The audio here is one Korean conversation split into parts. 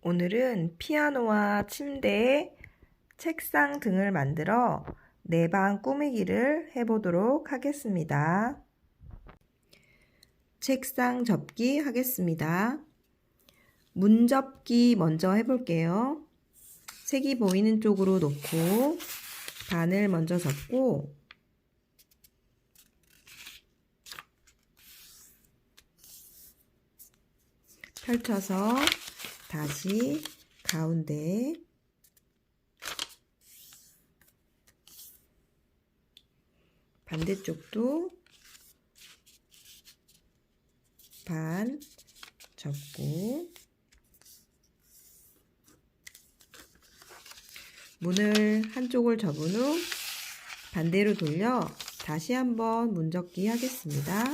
오늘은 피아노와 침대, 책상 등을 만들어 내 방 꾸미기를 해보도록 하겠습니다. 책상 접기 하겠습니다. 문 접기 먼저 해볼게요. 색이 보이는 쪽으로 놓고 반을 먼저 접고 펼쳐서 다시 가운데 반대쪽도 반 접고 문을 한쪽을 접은 후 반대로 돌려 다시 한번 문 접기 하겠습니다.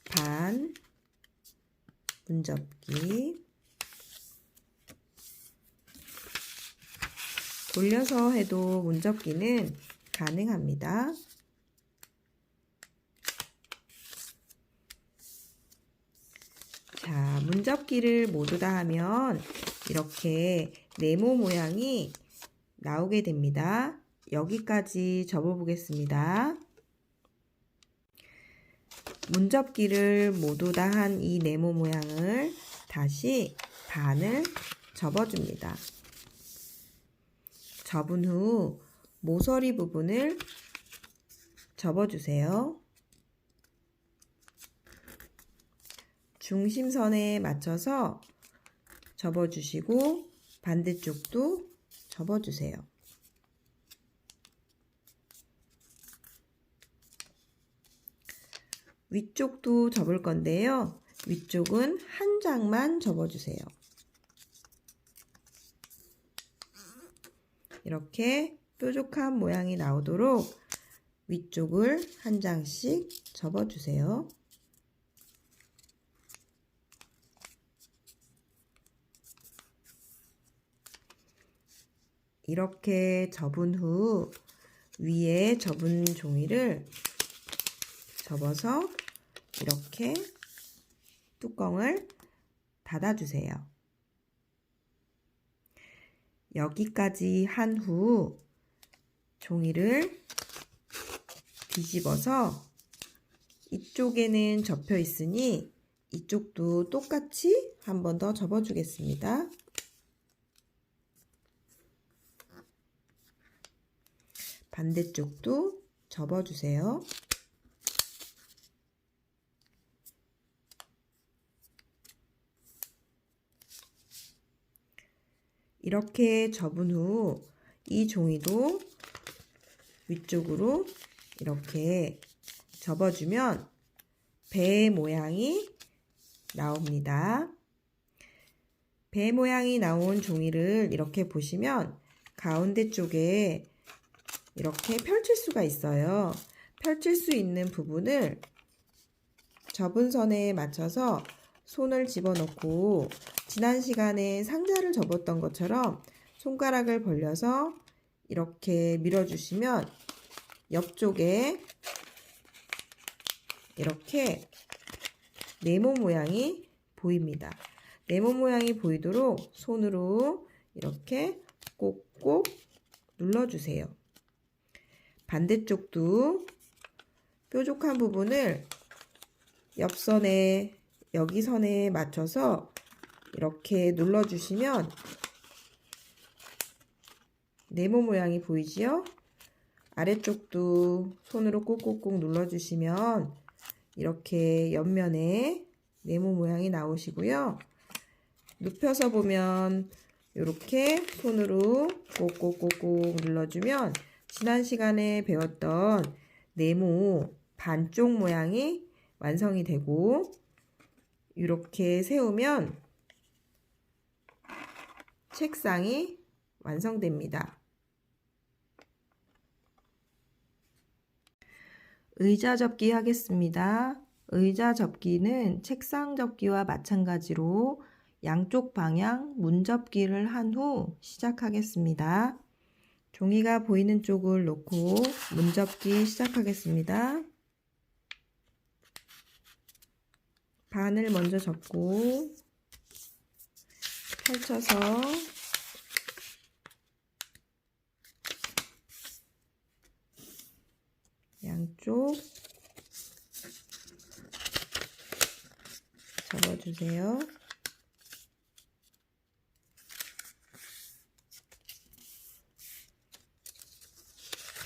반 문접기 돌려서 해도 문접기는 가능합니다. 자, 문접기를 모두 다 하면 이렇게 네모 모양이 나오게 됩니다. 여기까지 접어 보겠습니다. 문접기를 모두 다 한 이 네모 모양을 다시 반을 접어줍니다. 접은 후 모서리 부분을 접어주세요. 중심선에 맞춰서 접어주시고 반대쪽도 접어주세요. 위쪽도 접을 건데요. 위쪽은 한 장만 접어주세요. 이렇게 뾰족한 모양이 나오도록 위쪽을 한 장씩 접어주세요. 이렇게 접은 후 위에 접은 종이를 접어서 이렇게 뚜껑을 닫아주세요. 여기까지 한 후 종이를 뒤집어서 이쪽에는 접혀 있으니 이쪽도 똑같이 한 번 더 접어주겠습니다. 반대쪽도 접어주세요. 이렇게 접은 후 이 종이도 위쪽으로 이렇게 접어주면 배 모양이 나옵니다. 배 모양이 나온 종이를 이렇게 보시면 가운데 쪽에 이렇게 펼칠 수가 있어요. 펼칠 수 있는 부분을 접은 선에 맞춰서 손을 집어넣고 지난 시간에 상자를 접었던 것처럼 손가락을 벌려서 이렇게 밀어주시면 옆쪽에 이렇게 네모 모양이 보입니다. 네모 모양이 보이도록 손으로 이렇게 꼭꼭 눌러주세요. 반대쪽도 뾰족한 부분을 옆선에 여기 선에 맞춰서 이렇게 눌러주시면 네모 모양이 보이지요? 아래쪽도 손으로 꼭꼭꼭 눌러주시면 이렇게 옆면에 네모 모양이 나오시고요. 눕혀서 보면 이렇게 손으로 꼭꼭꼭꼭 눌러주면 지난 시간에 배웠던 네모 반쪽 모양이 완성이 되고 이렇게 세우면 책상이 완성됩니다. 의자 접기 하겠습니다. 의자 접기는 책상 접기와 마찬가지로 양쪽 방향 문 접기를 한 후 시작하겠습니다. 종이가 보이는 쪽을 놓고 문접기 시작하겠습니다. 반을 먼저 접고 펼쳐서 양쪽 접어주세요.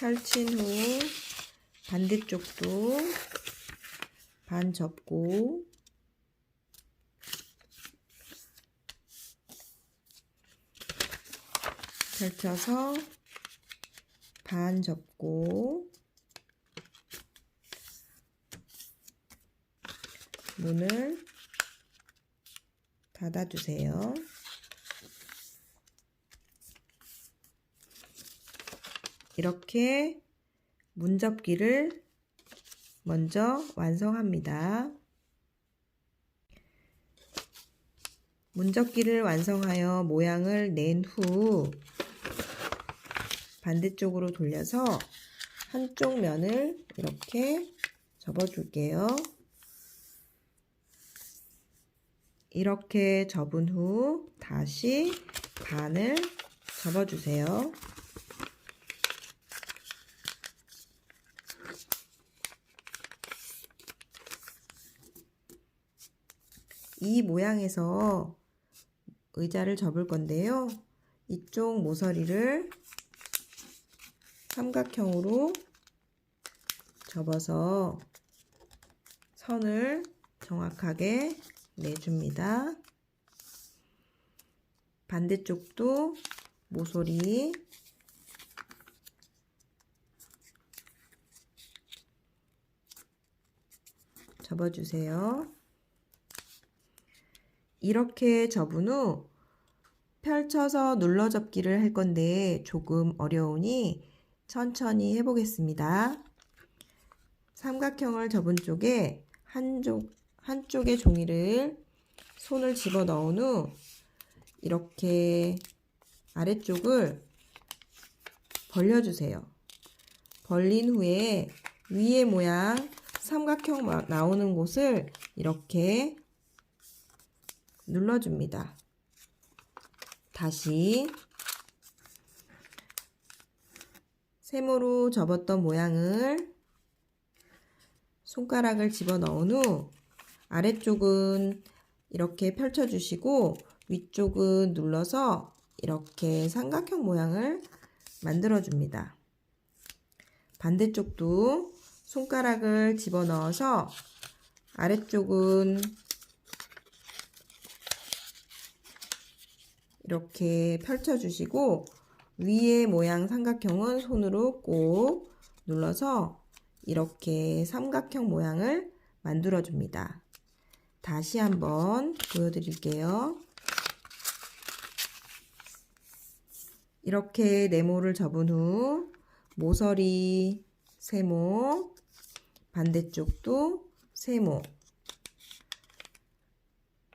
펼친 후 반대쪽도 반 접고 펼쳐서 반 접고 문을 닫아주세요. 이렇게 문접기를 먼저 완성합니다. 문접기를 완성하여 모양을 낸 후 반대쪽으로 돌려서 한쪽 면을 이렇게 접어줄게요. 이렇게 접은 후 다시 반을 접어주세요. 이 모양에서 의자를 접을 건데요. 이쪽 모서리를 삼각형으로 접어서 선을 정확하게 내줍니다. 반대쪽도 모서리 접어주세요. 이렇게 접은 후 펼쳐서 눌러접기를 할 건데 조금 어려우니 천천히 해보겠습니다. 삼각형을 접은 쪽에 한쪽의 종이를 손을 집어 넣은 후 이렇게 아래쪽을 벌려주세요. 벌린 후에 위에 모양 삼각형 나오는 곳을 이렇게 눌러줍니다. 다시 세모로 접었던 모양을 손가락을 집어 넣은 후 아래쪽은 이렇게 펼쳐주시고 위쪽은 눌러서 이렇게 삼각형 모양을 만들어줍니다. 반대쪽도 손가락을 집어 넣어서 아래쪽은 이렇게 펼쳐주시고 위에 모양 삼각형은 손으로 꼭 눌러서 이렇게 삼각형 모양을 만들어줍니다. 다시 한번 보여드릴게요. 이렇게 네모를 접은 후 모서리 세모, 반대쪽도 세모,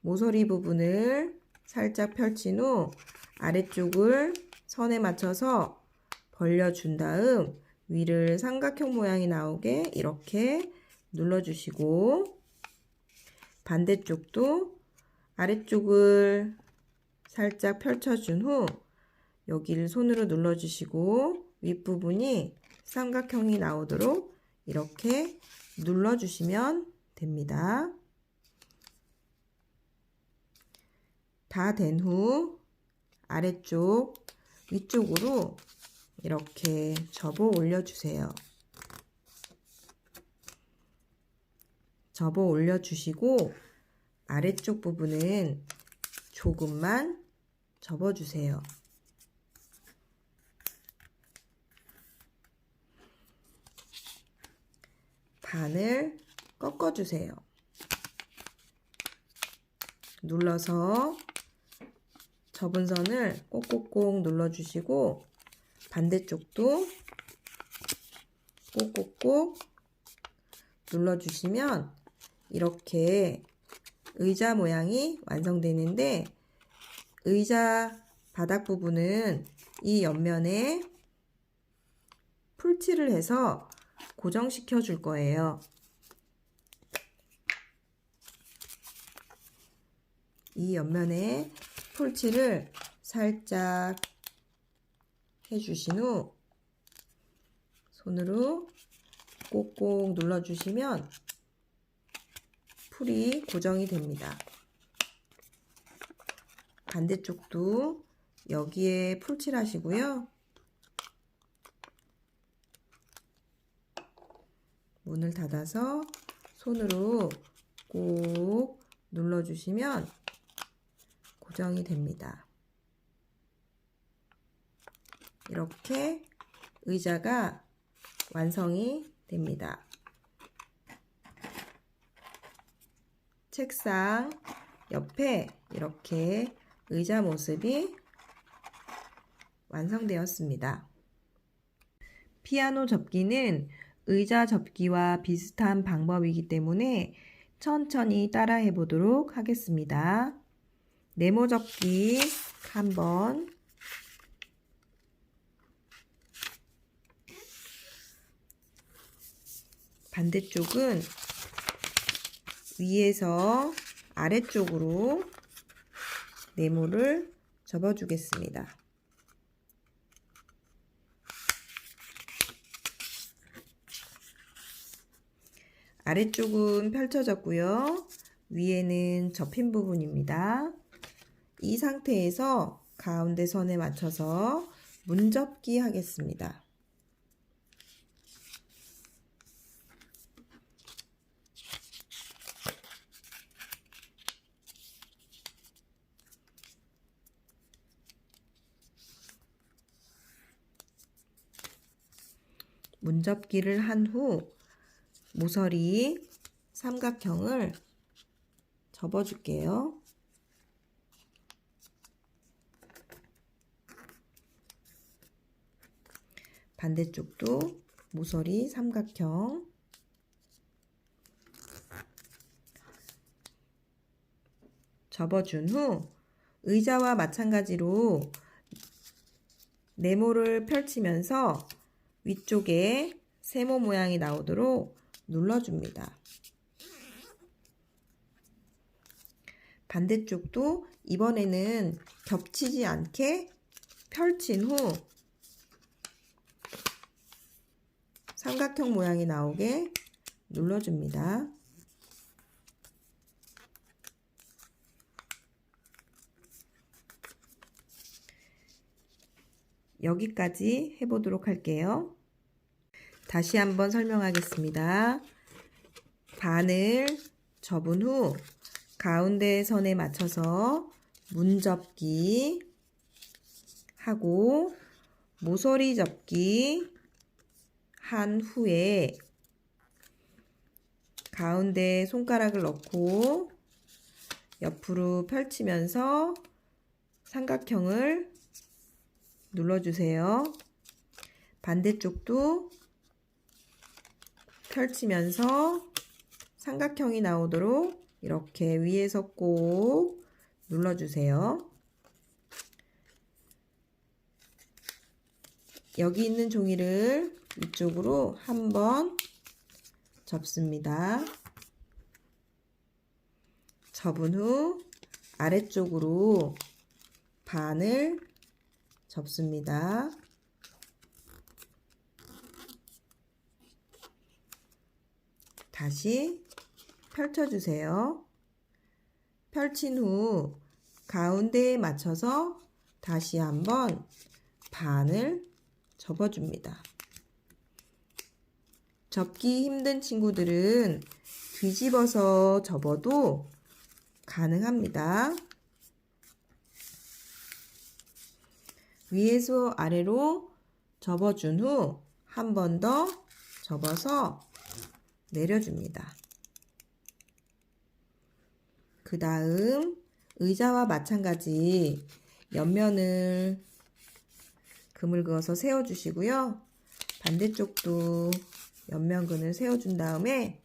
모서리 부분을 살짝 펼친 후 아래쪽을 선에 맞춰서 벌려준 다음 위를 삼각형 모양이 나오게 이렇게 눌러주시고 반대쪽도 아래쪽을 살짝 펼쳐준 후 여기를 손으로 눌러주시고 윗부분이 삼각형이 나오도록 이렇게 눌러주시면 됩니다. 다 된 후 아래쪽 위쪽으로 이렇게 접어 올려주세요. 접어 올려주시고 아래쪽 부분은 조금만 접어주세요. 반을 꺾어주세요. 눌러서 접은 선을 꼭꼭꼭 눌러주시고 반대쪽도 꼭꼭꼭 눌러주시면 이렇게 의자 모양이 완성되는데 의자 바닥 부분은 이 옆면에 폴치를 해서 고정시켜 줄 거예요. 이 옆면에 폴치를 살짝 해주신 후 손으로 꼭꼭 눌러주시면 풀이 고정이 됩니다. 반대쪽도 여기에 풀칠 하시고요. 문을 닫아서 손으로 꼭 눌러주시면 고정이 됩니다. 이렇게 의자가 완성이 됩니다. 책상 옆에 이렇게 의자 모습이 완성되었습니다. 피아노 접기는 의자 접기와 비슷한 방법이기 때문에 천천히 따라해 보도록 하겠습니다. 네모 접기 한번, 반대쪽은 위에서 아래쪽으로 네모를 접어주겠습니다. 아래쪽은 펼쳐졌고요. 위에는 접힌 부분입니다. 이 상태에서 가운데 선에 맞춰서 문접기 하겠습니다. 문접기를 한 후 모서리 삼각형을 접어줄게요. 반대쪽도 모서리 삼각형, 접어준 후 의자와 마찬가지로 네모를 펼치면서 위쪽에 세모 모양이 나오도록 눌러줍니다. 반대쪽도 이번에는 겹치지 않게 펼친 후 삼각형 모양이 나오게 눌러줍니다. 여기까지 해보도록 할게요. 다시 한번 설명하겠습니다. 반을 접은 후 가운데 선에 맞춰서 문접기 하고 모서리 접기 한 후에 가운데 손가락을 넣고 옆으로 펼치면서 삼각형을 눌러주세요. 반대쪽도 펼치면서 삼각형이 나오도록 이렇게 위에서 꼭 눌러주세요. 여기 있는 종이를 위쪽으로 한번 접습니다. 접은 후 아래쪽으로 반을 접습니다. 다시 펼쳐주세요. 펼친 후 가운데에 맞춰서 다시 한번 반을 접어줍니다. 접기 힘든 친구들은 뒤집어서 접어도 가능합니다. 위에서 아래로 접어준 후 한 번 더 접어서 내려줍니다. 그 다음 의자와 마찬가지 옆면을 금을 그어서 세워주시고요. 반대쪽도 옆면근을 세워준 다음에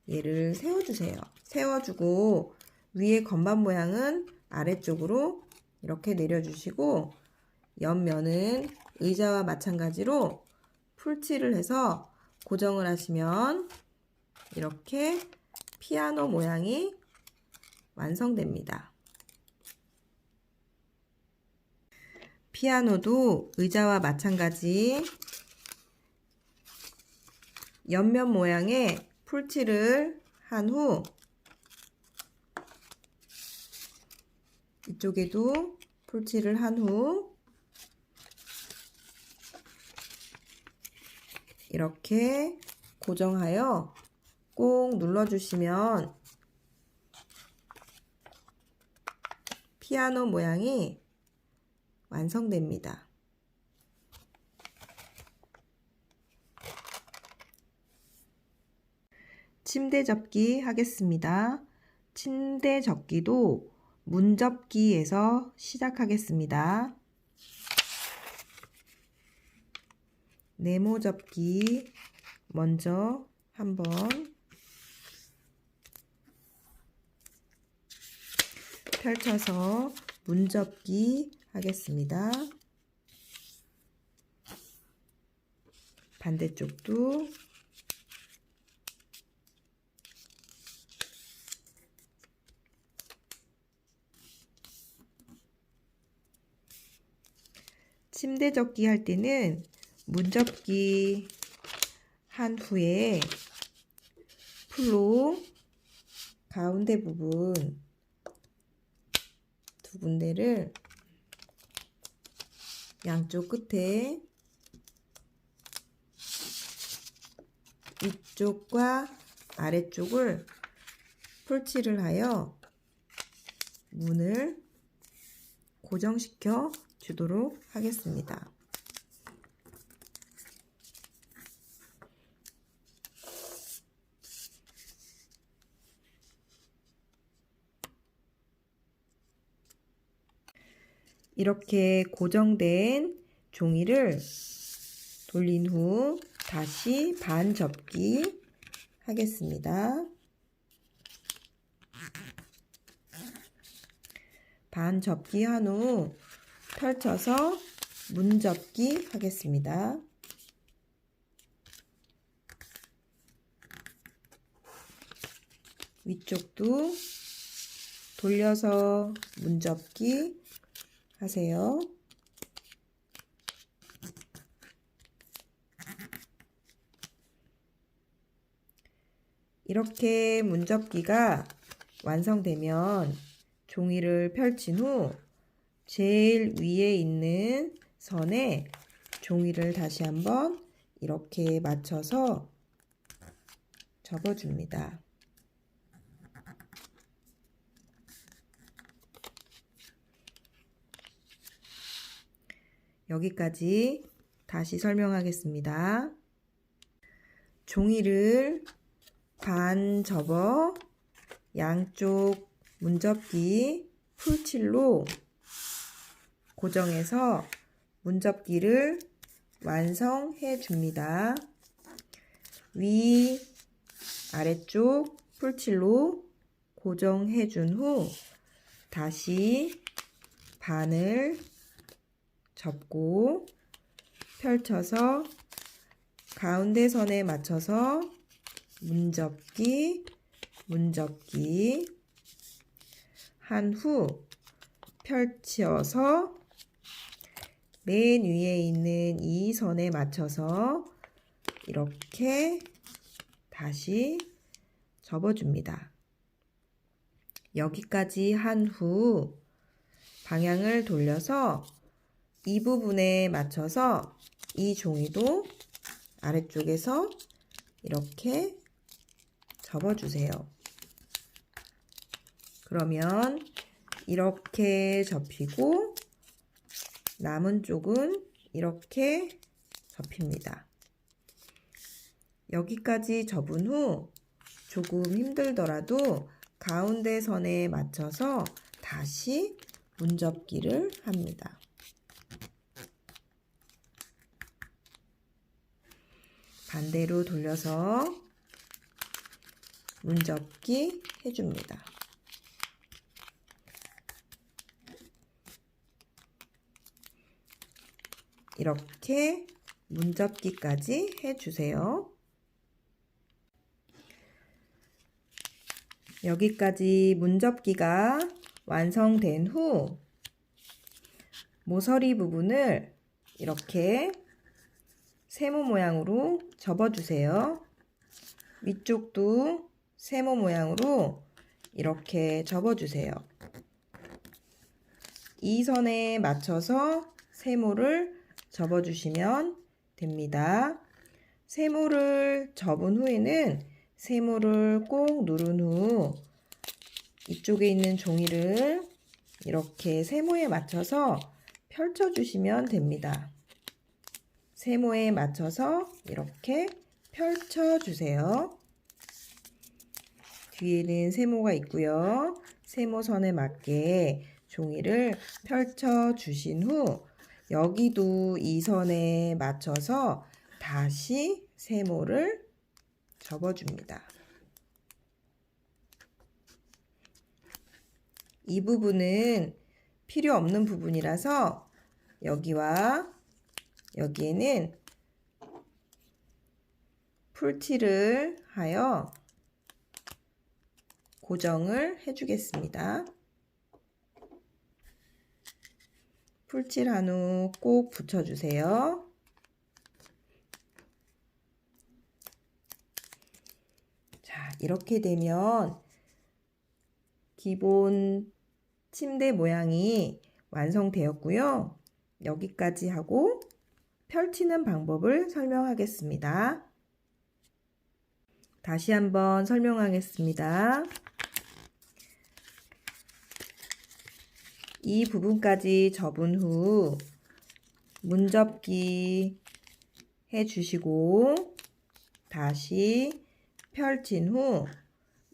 얘를 세워주세요. 세워주고 위에 건반 모양은 아래쪽으로 이렇게 내려주시고 옆면은 의자와 마찬가지로 풀칠을 해서 고정을 하시면 이렇게 피아노 모양이 완성됩니다. 피아노도 의자와 마찬가지 옆면 모양의 풀칠을 한 후 이쪽에도 풀칠을 한 후 이렇게 고정하여 꼭 눌러주시면 피아노 모양이 완성됩니다. 침대 접기 하겠습니다. 침대 접기도 문접기에서 시작하겠습니다. 네모 접기 먼저 한번 펼쳐서 문접기 하겠습니다. 반대쪽도 침대 접기 할 때는 문접기 한 후에 풀로 가운데 부분 두 군데를 양쪽 끝에 위쪽과 아래쪽을 풀칠을 하여 문을 고정시켜 주도록 하겠습니다. 이렇게 고정된 종이를 돌린 후 다시 반 접기 하겠습니다. 반 접기 한 후 펼쳐서 문접기 하겠습니다. 위쪽도 돌려서 문접기 하세요. 이렇게 문접기가 완성되면 종이를 펼친 후 제일 위에 있는 선에 종이를 다시 한번 이렇게 맞춰서 접어줍니다. 여기까지 다시 설명하겠습니다. 종이를 반 접어 양쪽 문접기 풀칠로 고정해서 문접기를 완성해 줍니다. 위, 아래쪽 풀칠로 고정해 준 후 다시 반을 접고 펼쳐서 가운데 선에 맞춰서 문접기, 문접기 한 후 펼쳐서 맨 위에 있는 이 선에 맞춰서 이렇게 다시 접어줍니다. 여기까지 한 후 방향을 돌려서 이 부분에 맞춰서 이 종이도 아래쪽에서 이렇게 접어주세요. 그러면 이렇게 접히고 남은 쪽은 이렇게 접힙니다. 여기까지 접은 후 조금 힘들더라도 가운데 선에 맞춰서 다시 문접기를 합니다. 반대로 돌려서 문접기 해줍니다. 이렇게 문접기까지 해주세요. 여기까지 문접기가 완성된 후 모서리 부분을 이렇게 세모 모양으로 접어주세요. 위쪽도 세모 모양으로 이렇게 접어주세요. 이 선에 맞춰서 세모를 접어주시면 됩니다. 세모를 접은 후에는 세모를 꼭 누른 후 이쪽에 있는 종이를 이렇게 세모에 맞춰서 펼쳐주시면 됩니다. 세모에 맞춰서 이렇게 펼쳐주세요. 뒤에는 세모가 있고요. 세모선에 맞게 종이를 펼쳐주신 후 여기도 이 선에 맞춰서 다시 세모를 접어줍니다. 이 부분은 필요 없는 부분이라서 여기와 여기에는 풀칠을 하여 고정을 해주겠습니다. 풀칠한 후 꼭 붙여주세요. 자, 이렇게 되면 기본 침대 모양이 완성되었고요. 여기까지 하고 펼치는 방법을 설명하겠습니다. 다시 한번 설명하겠습니다. 이 부분까지 접은 후 문접기 해주시고 다시 펼친 후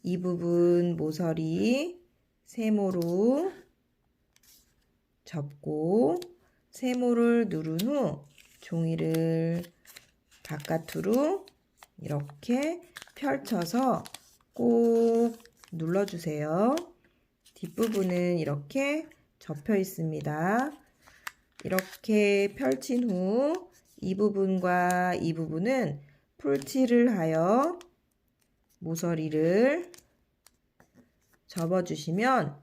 이 부분 모서리 세모로 접고 세모를 누른 후 종이를 바깥으로 이렇게 펼쳐서 꼭 눌러주세요. 뒷부분은 이렇게 접혀 있습니다. 이렇게 펼친 후 이 부분과 이 부분은 풀칠을 하여 모서리를 접어주시면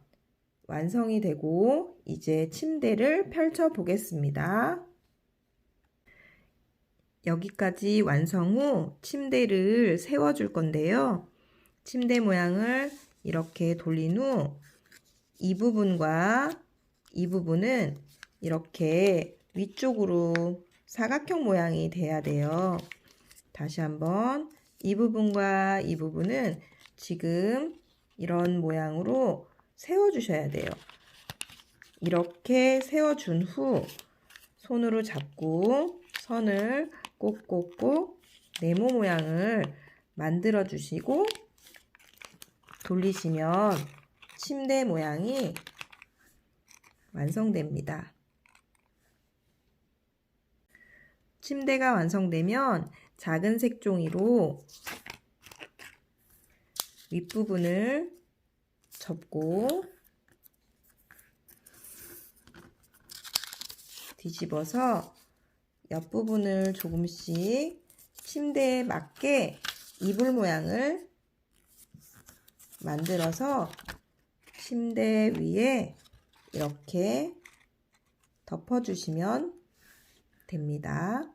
완성이 되고 이제 침대를 펼쳐 보겠습니다. 여기까지 완성 후 침대를 세워줄 건데요. 침대 모양을 이렇게 돌린 후 이 부분과 이 부분은 이렇게 위쪽으로 사각형 모양이 돼야 돼요. 다시 한번 이 부분과 이 부분은 지금 이런 모양으로 세워주셔야 돼요. 이렇게 세워준 후 손으로 잡고 선을 꼭꼭꼭 네모 모양을 만들어 주시고 돌리시면 침대 모양이 완성됩니다. 침대가 완성되면 작은 색종이로 윗부분을 접고 뒤집어서 옆부분을 조금씩 침대에 맞게 이불 모양을 만들어서 침대 위에 이렇게 덮어주시면 됩니다.